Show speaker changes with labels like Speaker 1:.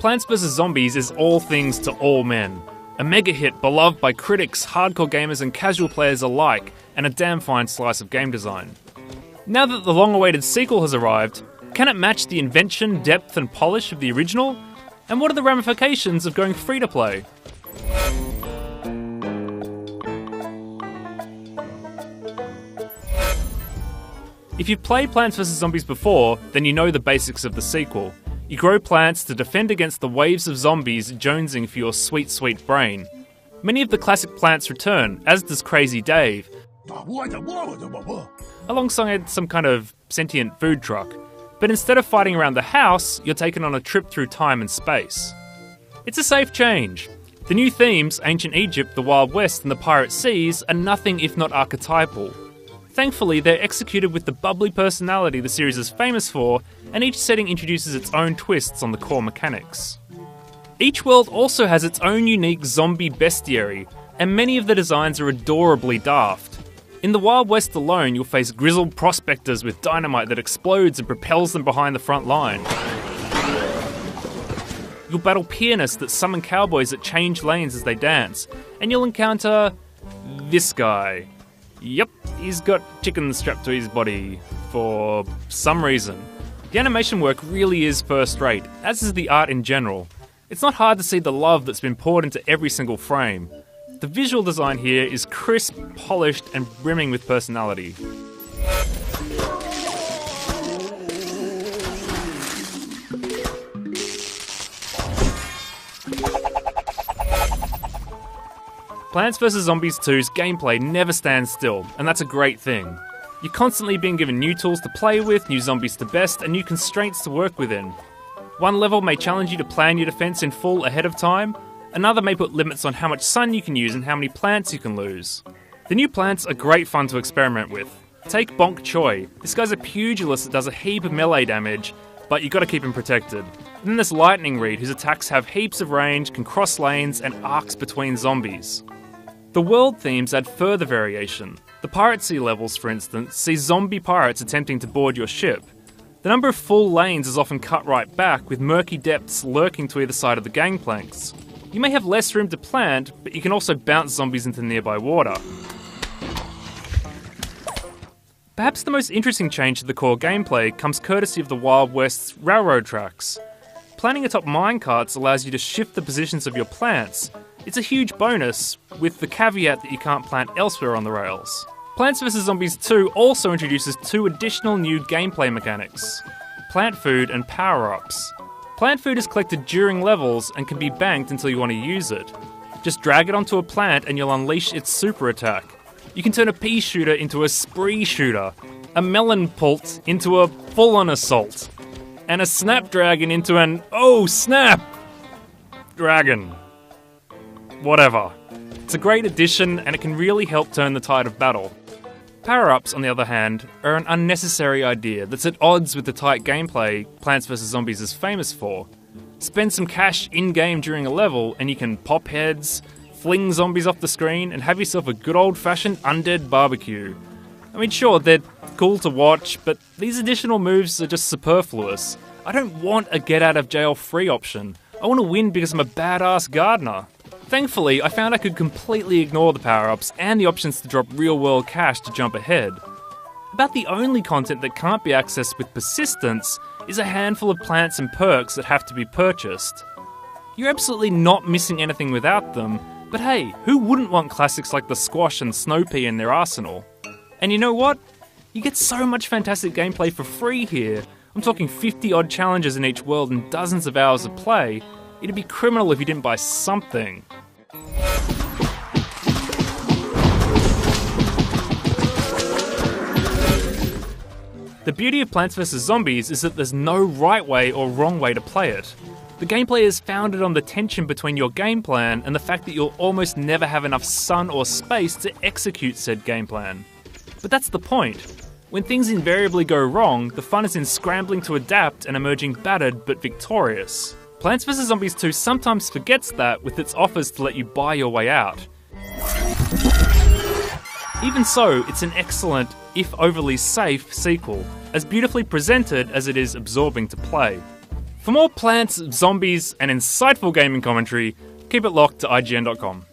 Speaker 1: Plants vs Zombies is all things to all men. A mega hit beloved by critics, hardcore gamers and casual players alike, and a damn fine slice of game design. Now that the long-awaited sequel has arrived, can it match the invention, depth and polish of the original? And what are the ramifications of going free-to-play? If you've played Plants vs Zombies before, then you know the basics of the sequel. You grow plants to defend against the waves of zombies jonesing for your sweet, sweet brain. Many of the classic plants return, as does Crazy Dave, alongside some kind of sentient food truck. But instead of fighting around the house, you're taken on a trip through time and space. It's a safe change. The new themes, Ancient Egypt, the Wild West and the Pirate Seas, are nothing if not archetypal. Thankfully, they're executed with the bubbly personality the series is famous for, and each setting introduces its own twists on the core mechanics. Each world also has its own unique zombie bestiary, and many of the designs are adorably daft. In the Wild West alone, you'll face grizzled prospectors with dynamite that explodes and propels them behind the front line. You'll battle pianists that summon cowboys that change lanes as they dance, and you'll encounter this guy. Yep, he's got chickens strapped to his body for some reason. The animation work really is first rate, as is the art in general. It's not hard to see the love that's been poured into every single frame. The visual design here is crisp, polished, and brimming with personality. Plants vs Zombies 2's gameplay never stands still, and that's a great thing. You're constantly being given new tools to play with, new zombies to best, and new constraints to work within. One level may challenge you to plan your defense in full ahead of time, another may put limits on how much sun you can use and how many plants you can lose. The new plants are great fun to experiment with. Take Bonk Choi. This guy's a pugilist that does a heap of melee damage, but you gotta keep him protected. And then there's Lightning Reed, whose attacks have heaps of range, can cross lanes, and arcs between zombies. The world themes add further variation. The Pirate Sea levels, for instance, see zombie pirates attempting to board your ship. The number of full lanes is often cut right back, with murky depths lurking to either side of the gangplanks. You may have less room to plant, but you can also bounce zombies into nearby water. Perhaps the most interesting change to the core gameplay comes courtesy of the Wild West's railroad tracks. Planting atop minecarts allows you to shift the positions of your plants. It's a huge bonus, with the caveat that you can't plant elsewhere on the rails. Plants vs Zombies 2 also introduces two additional new gameplay mechanics: plant food and power-ups. Plant food is collected during levels and can be banked until you want to use it. Just drag it onto a plant and you'll unleash its super attack. You can turn a pea shooter into a spree shooter, a melon pult into a full-on assault, and a snapdragon into an oh snap dragon. Whatever. It's a great addition and it can really help turn the tide of battle. Power-ups, on the other hand, are an unnecessary idea that's at odds with the tight gameplay Plants vs Zombies is famous for. Spend some cash in-game during a level and you can pop heads, fling zombies off the screen, and have yourself a good old-fashioned undead barbecue. I mean, sure, they're cool to watch, but these additional moves are just superfluous. I don't want a get-out-of-jail-free option. I want to win because I'm a badass gardener. Thankfully, I found I could completely ignore the power-ups and the options to drop real-world cash to jump ahead. About the only content that can't be accessed with persistence is a handful of plants and perks that have to be purchased. You're absolutely not missing anything without them, but hey, who wouldn't want classics like the squash and snow pea in their arsenal? And you know what? You get so much fantastic gameplay for free here. I'm talking 50-odd challenges in each world and dozens of hours of play. It'd be criminal if you didn't buy something. The beauty of Plants vs Zombies is that there's no right way or wrong way to play it. The gameplay is founded on the tension between your game plan and the fact that you'll almost never have enough sun or space to execute said game plan. But that's the point. When things invariably go wrong, the fun is in scrambling to adapt and emerging battered but victorious. Plants vs Zombies 2 sometimes forgets that with its offers to let you buy your way out. Even so, it's an excellent, if overly safe, sequel, as beautifully presented as it is absorbing to play. For more plants, zombies, and insightful gaming commentary, keep it locked to IGN.com.